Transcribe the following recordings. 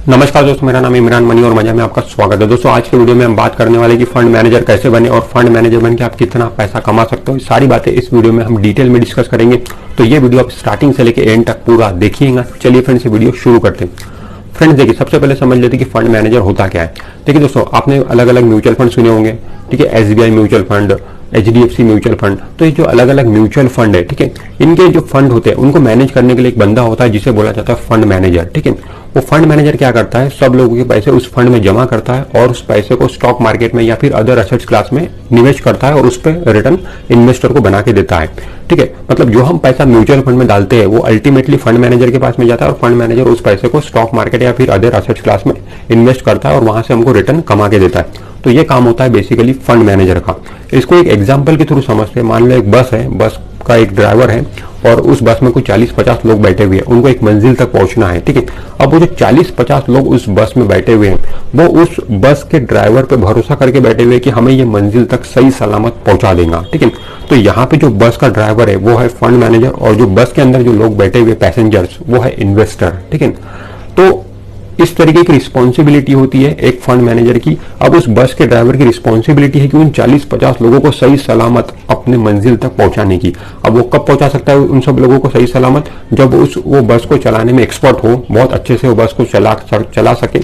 नमस्कार दोस्तों, मेरा नाम इमरान मनी और मजा में आपका स्वागत है। दोस्तों आज के वीडियो में हम बात करने वाले कि फंड मैनेजर कैसे बने और फंड मैनेजर बन के आप कितना पैसा कमा सकते हो। सारी बातें इस वीडियो में हम डिटेल में डिस्कस करेंगे, तो ये वीडियो आप स्टार्टिंग से लेकर एंड तक पूरा देखिएगा। चलिए फ्रेंड्स, ये वीडियो शुरू करते हैं। फ्रेंड्स देखिए, सबसे पहले समझ लेते हैं कि फंड मैनेजर होता क्या है। देखिए दोस्तों, आपने अलग अलग म्यूचुअल फंड सुने होंगे, ठीक है, SBI mutual fund, HDFC mutual fund. तो ये जो अलग अलग म्यूचुअल फंड है, ठीक है, इनके जो फंड होते हैं उनको मैनेज करने के लिए एक बंदा होता है जिसे बोला जाता है फंड मैनेजर, ठीक है। वो फंड मैनेजर क्या करता है, सब लोगों के पैसे उस फंड में जमा करता है और उस पैसे को स्टॉक मार्केट में या फिर अदर एसेट्स क्लास में निवेश करता है और उस पर रिटर्न इन्वेस्टर को बना के देता है, ठीक है। मतलब जो हम पैसा म्यूचुअल फंड में डालते हैं वो अल्टीमेटली फंड मैनेजर के पास में जाता है और फंड मैनेजर उस पैसे को स्टॉक मार्केट या फिर अदर एसेट्स क्लास में इन्वेस्ट करता है और वहां से हमको रिटर्न कमा के देता है। तो ये काम होता है बेसिकली फंड मैनेजर का। इसको एक एग्जांपल के थ्रू समझते हैं। मान लो एक बस है, बस का एक ड्राइवर है और उस बस में कुछ 40-50 लोग बैठे हुए हैं, उनको एक मंजिल तक पहुंचना है, ठीक है। अब वो जो 40-50 लोग उस बस में बैठे हुए हैं, वो उस बस के ड्राइवर पे भरोसा करके बैठे हुए हैं कि हमें ये मंजिल तक सही सलामत पहुंचा देगा, ठीक है। तो यहाँ पे जो बस का ड्राइवर है वो है फंड मैनेजर और जो बस के अंदर जो लोग बैठे हुए पैसेंजर्स वो है इन्वेस्टर, ठीक है। तो इस तरीके की रिस्पॉन्सिबिलिटी होती है एक फंड मैनेजर की। अब उस बस के ड्राइवर की रिस्पॉन्सिबिलिटी है कि उन 40-50 लोगों को सही सलामत अपने मंजिल तक पहुंचाने की। अब वो कब पहुंचा सकता है उन सब लोगों को सही सलामत, जब वो बस को चलाने में एक्सपर्ट हो, बहुत अच्छे से वो बस को चला सके।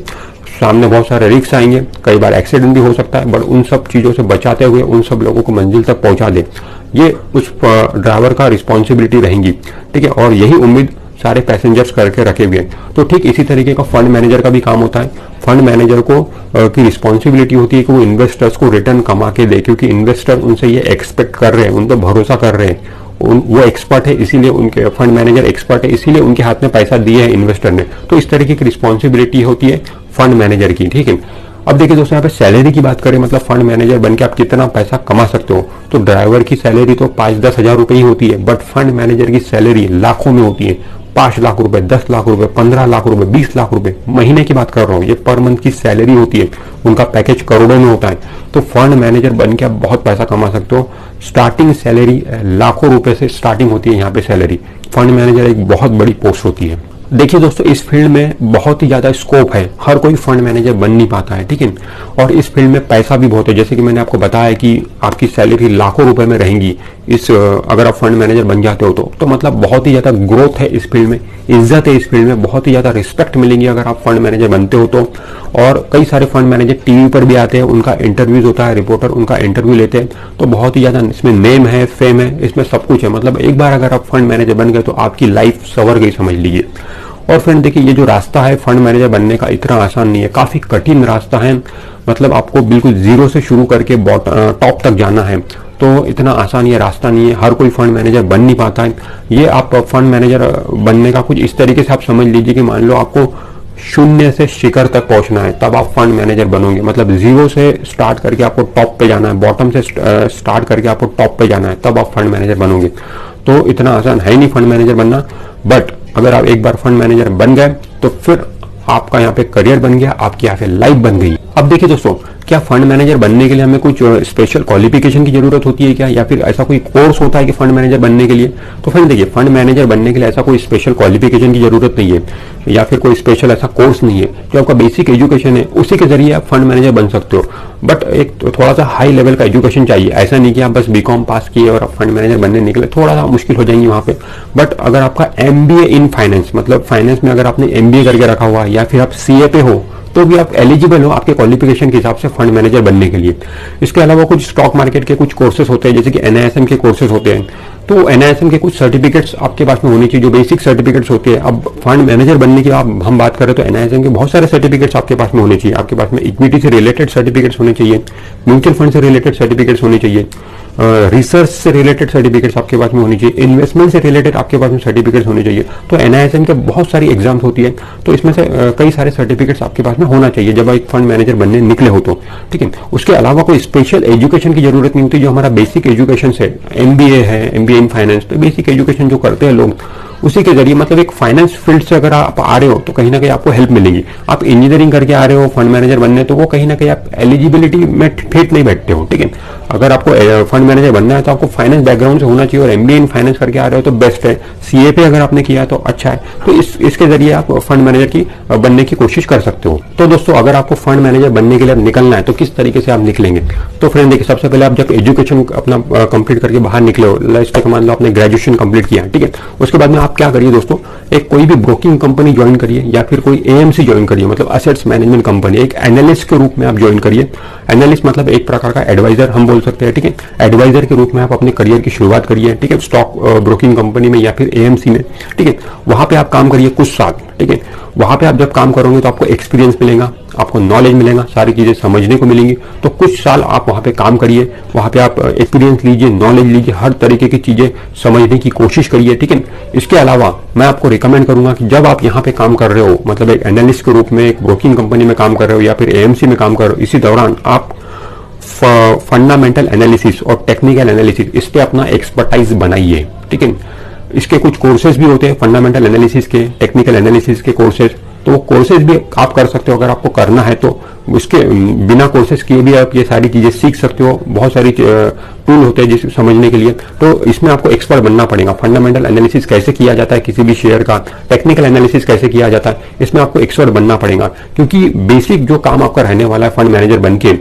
सामने बहुत सारे रिस्क आएंगे, कई बार एक्सीडेंट भी हो सकता है, बट उन सब चीजों से बचाते हुए उन सब लोगों को मंजिल तक पहुंचा दे, ये उस ड्राइवर का रिस्पॉन्सिबिलिटी रहेगी, ठीक है। और यही उम्मीद सारे पैसेंजर्स करके रखे हुए हैं। तो ठीक इसी तरीके का फंड मैनेजर का भी काम होता है। फंड मैनेजर को की रिस्पॉन्सिबिलिटी होती है कि वो इन्वेस्टर्स को रिटर्न कमा के दे, क्योंकि इन्वेस्टर उनसे ये एक्सपेक्ट कर रहे हैं, उन पर भरोसा कर रहे हैं। वो एक्सपर्ट है, इसीलिए उनके फंड मैनेजर एक्सपर्ट है, इसीलिए उनके हाथ में पैसा दिए है इन्वेस्टर ने। तो इस तरीके की रिस्पॉन्सिबिलिटी होती है फंड मैनेजर की, ठीक है। अब देखिए दोस्तों, यहाँ पे सैलरी की बात करें, मतलब फंड मैनेजर बनके आप कितना पैसा कमा सकते हो। तो ड्राइवर की सैलरी तो 5-10 हजार रुपए ही होती है, बट फंड मैनेजर की सैलरी लाखों में होती है। 5 लाख रुपए, 10 लाख रुपए, 15 लाख रुपए, 20 लाख रुपए, महीने की बात कर रहा हूँ, ये पर मंथ की सैलरी होती है। उनका पैकेज करोड़ों में होता है। तो फंड मैनेजर बन के आप बहुत पैसा कमा सकते हो। स्टार्टिंग सैलरी लाखों रुपए से स्टार्टिंग होती है यहाँ पे सैलरी। फंड मैनेजर एक बहुत बड़ी पोस्ट होती है। देखिए दोस्तों, इस फील्ड में बहुत ही ज्यादा स्कोप है, हर कोई फंड मैनेजर बन नहीं पाता है, ठीक है। और इस फील्ड में पैसा भी बहुत है, जैसे कि मैंने आपको बताया कि आपकी सैलरी लाखों रुपए में रहेंगी अगर आप फंड मैनेजर बन जाते हो तो मतलब बहुत ही ज्यादा ग्रोथ है इस फील्ड में, इज्जत है इस फील्ड में, बहुत ही ज्यादा रिस्पेक्ट मिलेंगी अगर आप फंड मैनेजर बनते हो तो। और कई सारे फंड मैनेजर टीवी पर भी आते हैं, उनका इंटरव्यूज होता है, रिपोर्टर उनका इंटरव्यू लेते हैं। तो बहुत ही ज्यादा इसमें नेम है, फेम है, इसमें सब कुछ है। मतलब एक बार अगर आप फंड मैनेजर बन गए तो आपकी लाइफ संवर गई, समझ लीजिए। और फ्रेंड देखिए, ये जो रास्ता है फंड मैनेजर बनने का इतना आसान नहीं है, काफी कठिन रास्ता है। मतलब आपको बिल्कुल जीरो से शुरू करके टॉप तक जाना है, तो इतना आसान ये रास्ता नहीं है, हर कोई फंड मैनेजर बन नहीं पाता है। ये आप फंड मैनेजर बनने का कुछ इस तरीके से आप समझ लीजिए कि मान लो आपको शून्य से शिखर तक पहुंचना है, तब आप फंड मैनेजर बनोगे। मतलब जीरो से स्टार्ट करके आपको टॉप पे जाना है, बॉटम से स्टार्ट करके आपको टॉप पे जाना है, तब आप फंड मैनेजर बनोगे। तो इतना आसान है नहीं फंड मैनेजर बनना, बट अगर आप एक बार फंड मैनेजर बन गए तो फिर आपका यहाँ पे करियर बन गया, आपकी यहाँ पे लाइफ बन गई। अब देखिए दोस्तों, क्या फंड मैनेजर बनने के लिए हमें कुछ स्पेशल क्वालिफिकेशन की जरूरत होती है क्या, या फिर ऐसा कोई कोर्स होता है कि फंड मैनेजर बनने के लिए? तो फ्रेंड देखिए, फंड मैनेजर बनने के लिए ऐसा कोई स्पेशल क्वालिफिकेशन की जरूरत नहीं है, या फिर कोई स्पेशल ऐसा कोर्स नहीं है। जो आपका बेसिक एजुकेशन है उसी के जरिए आप फंड मैनेजर बन सकते हो, बट एक थोड़ा सा हाई लेवल का एजुकेशन चाहिए। ऐसा नहीं कि आप बस बीकॉम पास किए और आप फंड मैनेजर बनने निकले, थोड़ा सा मुश्किल हो जाएंगे वहां पे। बट अगर आपका MBA इन फाइनेंस, मतलब फाइनेंस में अगर आपने MBA करके रखा हुआ है, या फिर आप CA पे हो, तो भी आप एलिजिबल हो आपके क्वालिफिकेशन के हिसाब से फंड मैनेजर बनने के लिए। इसके अलावा कुछ स्टॉक मार्केट के कुछ कोर्सेज होते हैं, जैसे कि NISM के कोर्सेज होते हैं। तो NISM के कुछ सर्टिफिकेट्स आपके पास में होने चाहिए, जो बेसिक सर्टिफिकेट्स होते हैं। अब फंड मैनेजर बनने की हम बात करें तो NISM के बहुत सारे सर्टिफिकेट्स आपके पास में होने चाहिए। आपके पास में इक्विटी से रिलेटेड सर्टिफिकेट्स होने चाहिए, म्यूचुअल फंड से रिलेटेड सर्टिफिकेट्स होने चाहिए, रिसर्च से रिलेटेड सर्टिफिकेट्स आपके पास में होनी चाहिए, इन्वेस्टमेंट से रिलेटेड आपके पास में सर्टिफिकेट्स होने चाहिए। तो NISM के बहुत सारी एग्जाम्स होती है, तो इसमें से कई सारे सर्टिफिकेट्स आपके पास में होना चाहिए जब आप एक फंड मैनेजर बनने निकले हो तो, ठीक है। उसके अलावा कोई स्पेशल एजुकेशन की जरूरत नहीं होती। जो हमारा बेसिक एजुकेशन है, MBA है, MBA इन फाइनेंस, तो बेसिक एजुकेशन जो करते हैं लोग उसी के जरिए, मतलब एक फाइनेंस फील्ड से अगर आप आ रहे हो तो कहीं ना कहीं आपको हेल्प मिलेगी। आप इंजीनियरिंग करके आ रहे हो फंड मैनेजर बनने, तो वो कहीं ना कहीं आप एलिजिबिलिटी में फिट नहीं बैठते हो, ठीक है। अगर आपको फंड मैनेजर बनना है तो आपको फाइनेंस बैकग्राउंड से होना चाहिए और एमबीए इन फाइनेंस करके आ रहे हो तो बेस्ट है। सीए पे अगर आपने किया है तो अच्छा है, तो इसके जरिए आप फंड मैनेजर की बनने की कोशिश कर सकते हो। तो दोस्तों अगर आपको फंड मैनेजर बनने के लिए निकलना है तो किस तरीके से आप निकलेंगे? तो फ्रेंड देखिए, सबसे पहले आप जब एजुकेशन अपना कंप्लीट करके बाहर निकले हो, लाइक मान लो आपने ग्रेजुएशन कंप्लीट किया, ठीक है, उसके बाद में आप क्या करिए दोस्तों, एक कोई भी ब्रोकिंग कंपनी ज्वाइन करिए या फिर कोई एएमसी ज्वाइन करिए, मतलब असेट्स मैनेजमेंट कंपनी, एक एनालिस्ट के रूप में आप ज्वाइन करिए। एनालिस्ट मतलब एक प्रकार का एडवाइजर हम बोल सकते हैं, ठीक है। एडवाइजर के रूप में आप अपने करियर की शुरुआत करिए, ठीक है, स्टॉक ब्रोकिंग कंपनी में या फिर एएमसी में, ठीक है। वहां पे आप काम करिए कुछ साल, ठीक है। वहां पे आप जब काम करोगे तो आपको एक्सपीरियंस मिलेगा, आपको नॉलेज मिलेगा, सारी चीजें समझने को मिलेंगी। तो कुछ साल आप वहां पे काम करिए, वहां पे आप एक्सपीरियंस लीजिए, नॉलेज लीजिए, हर तरीके की चीजें समझने की कोशिश करिए, ठीक है। इसके अलावा मैं आपको रिकमेंड करूंगा कि जब आप यहाँ पे काम कर रहे हो, मतलब एक एनालिस्ट के रूप में एक ब्रोकिंग कंपनी में काम कर रहे हो या फिर एएमसी में काम कर रहे हो, इसी दौरान आप फंडामेंटल एनालिसिस और टेक्निकल एनालिसिस इस पे अपना एक्सपर्टाइज बनाइए, ठीक है। इसके कुछ कोर्सेज भी होते हैं फंडामेंटल एनालिसिस के, टेक्निकल एनालिसिस के कोर्सेज, तो वो कोर्सेज भी आप कर सकते हो अगर आपको करना है तो। उसके बिना कोर्सेज किए भी आप ये सारी चीजें सीख सकते हो। बहुत सारी टूल होते हैं जिसे समझने के लिए, तो इसमें आपको एक्सपर्ट बनना पड़ेगा। फंडामेंटल एनालिसिस कैसे किया जाता है किसी भी शेयर का, टेक्निकल एनालिसिस कैसे किया जाता है, इसमें आपको एक्सपर्ट बनना पड़ेगा, क्योंकि बेसिक जो काम आपका रहने वाला है फंड मैनेजर बनके,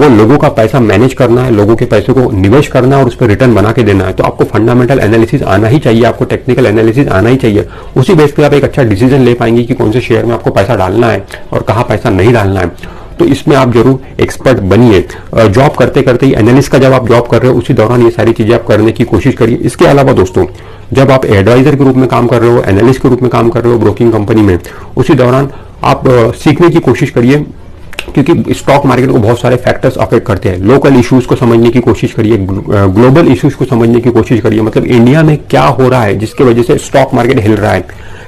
वो लोगों का पैसा मैनेज करना है, लोगों के पैसे को निवेश करना है और उस पर रिटर्न बना के देना है। तो आपको फंडामेंटल एनालिसिस आना ही चाहिए, आपको टेक्निकल एनालिसिस आना ही चाहिए। उसी बेस पे आप एक अच्छा डिसीजन ले पाएंगे कि कौन से शेयर में आपको पैसा डालना है और कहाँ पैसा नहीं डालना है। तो इसमें आप जरूर एक्सपर्ट बनिए। जॉब करते करते ही, एनालिस्ट का जब आप जॉब कर रहे हो उसी दौरान ये सारी चीजें आप करने की कोशिश करिए। इसके अलावा दोस्तों, जब आप एडवाइजर के रूप में काम कर रहे हो, एनालिस्ट के रूप में काम कर रहे हो ब्रोकिंग कंपनी में, उसी दौरान आप सीखने की कोशिश करिए, क्योंकि स्टॉक मार्केट को बहुत सारे फैक्टर्स अफेक्ट करते हैं। लोकल इश्यूज को समझने की कोशिश करिए, ग्लोबल इश्यूज को समझने की कोशिश करिए, मतलब इंडिया में क्या हो रहा है जिसकी वजह से स्टॉक मार्केट हिल रहा है,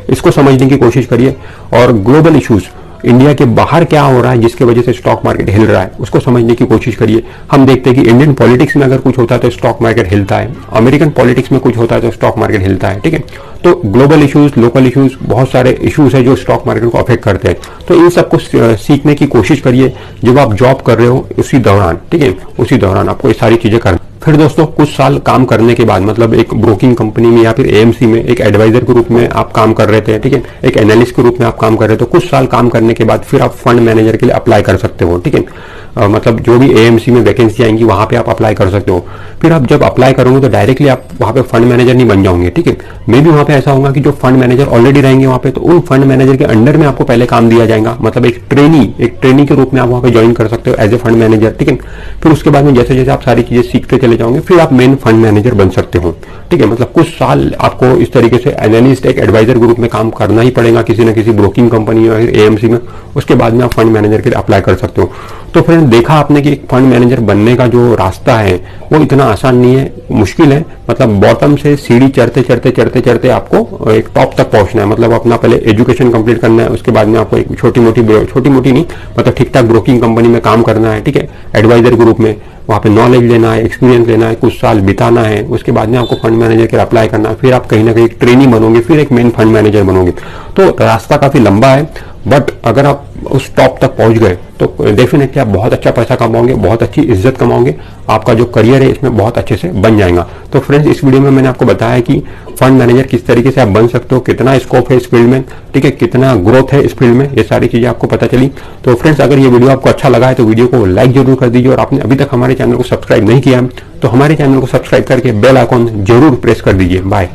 इसको समझने की कोशिश करिए। और ग्लोबल इश्यूज, इंडिया के बाहर क्या हो रहा है जिसकी वजह से स्टॉक मार्केट हिल रहा है, उसको समझने की कोशिश करिए। हम देखते हैं कि इंडियन पॉलिटिक्स में अगर कुछ होता है तो स्टॉक मार्केट हिलता है, अमेरिकन पॉलिटिक्स में कुछ होता है तो स्टॉक मार्केट हिलता है, ठीक है। तो ग्लोबल इश्यूज, लोकल इश्यूज, बहुत सारे इश्यूज है जो स्टॉक मार्केट को अफेक्ट करते हैं। तो इन सबको सीखने की कोशिश करिए जब आप जॉब कर रहे हो उसी दौरान, ठीक है, उसी दौरान आपको ये सारी चीजें करनी। फिर दोस्तों कुछ साल काम करने के बाद, मतलब एक ब्रोकिंग कंपनी में या फिर एएमसी में एक एडवाइजर के रूप में आप काम कर रहे थे, ठीक है, एक एनालिस्ट के रूप में आप काम कर रहे थे, तो कुछ साल काम करने के बाद फिर आप फंड मैनेजर के लिए अप्लाई कर सकते हो, ठीक है। मतलब जो भी एएमसी में वैकेंसी आएंगी वहां पे आप अप्लाई कर सकते हो। फिर आप जब अप्लाई करोगे तो डायरेक्टली आप वहां पे फंड मैनेजर नहीं बन जाओगे, ठीक है। मे भी वहां पे ऐसा होगा कि जो फंड मैनेजर ऑलरेडी रहेंगे वहां पे, तो उन फंड मैनेजर के अंडर में आपको पहले काम दिया जाएगा, मतलब एक ट्रेनी के रूप में आप वहां पे ज्वाइन कर सकते हो एज ए फंड मैनेजर, ठीक है। फिर उसके बाद में जैसे जैसे आप सारी चीजें सीखते चले जाओगे फिर आप मेन फंड मैनेजर बन सकते हो, ठीक है। मतलब कुछ साल आपको इस तरीके से एनालिस्ट, एक एडवाइजर के रूप में काम करना ही पड़ेगा किसी न किसी ब्रोकिंग कंपनी या फिर एएमसी में। उसके बाद में आप फंड मैनेजर के लिए अप्लाई कर सकते हो। तो फ्रेंड देखा आपने कि फंड मैनेजर बनने का जो रास्ता है वो इतना आसान नहीं है, मुश्किल है। मतलब बॉटम से सीढ़ी चढ़ते चढ़ते चढ़ते चढ़ते आपको एक टॉप तक पहुंचना है। मतलब अपना पहले एजुकेशन कंप्लीट करना है, उसके बाद में आपको एक छोटी मोटी नहीं, मतलब ठीक ठाक ब्रोकिंग कंपनी में काम करना है, ठीक है, एडवाइजर के रूप में। वहां पे नॉलेज लेना है, एक्सपीरियंस लेना है, कुछ साल बिताना है। उसके बाद में आपको फंड मैनेजर के लिए अप्लाई करना है, फिर आप कहीं ना कहीं ट्रेनी बनोगे, फिर एक मेन फंड मैनेजर बनोगे। तो रास्ता काफी लंबा है, बट अगर आप उस टॉप तक पहुंच गए तो डेफिनेटली आप बहुत अच्छा पैसा कमाओगे, बहुत अच्छी इज्जत कमाओगे, आपका जो करियर है इसमें बहुत अच्छे से बन जाएगा। तो फ्रेंड्स इस वीडियो में मैंने आपको बताया कि फंड मैनेजर किस तरीके से आप बन सकते हो, कितना स्कोप है इस फील्ड में, ठीक है, कितना ग्रोथ है इस फील्ड में, ये सारी चीजें आपको पता चली। तो फ्रेंड्स अगर ये वीडियो आपको अच्छा लगा है तो वीडियो को लाइक जरूर कर दीजिए, और आपने अभी तक हमारे चैनल को सब्सक्राइब नहीं किया तो हमारे चैनल को सब्सक्राइब करके बेल आइकॉन जरूर प्रेस कर दीजिए। बाय।